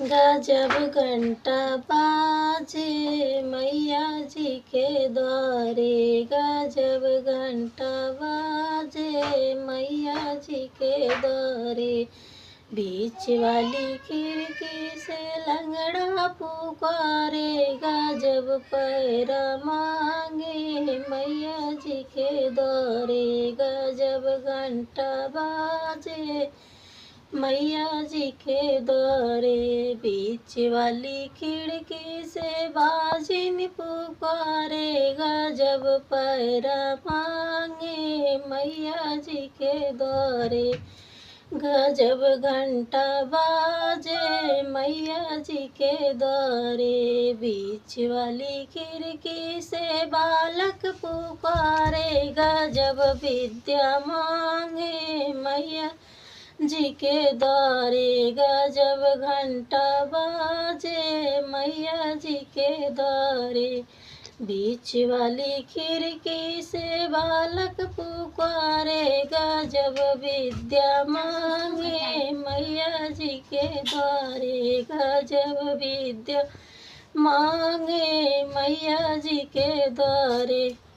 गजब घंटा बाजे मैया जी के द्वारे, गजब घंटा बाजे मैया जी के द्वारे। बीच वाली खिड़की से लंगड़ा पुकारे, गजब पैरा मांगे मैया जी के द्वारे। गजब घंटा बाजे मैया जी के द्वारे। बीच वाली खिड़की से बाजिन पुकारे, गजब पैरा मांगे मैया जी के द्वारे। गजब घंटा बाजे मैया जी के द्वारे। बीच वाली खिड़की से बालक पुकारे, गजब विद्या मांगे मैया जी के द्वारे। गजब घंटा बाजे मैया जी के द्वारे। बीच वाली खिड़की से बालक पुकारे, गजब विद्या मांगे मैया जी के द्वारे। गजब विद्या मांगे मैया जी के द्वारे।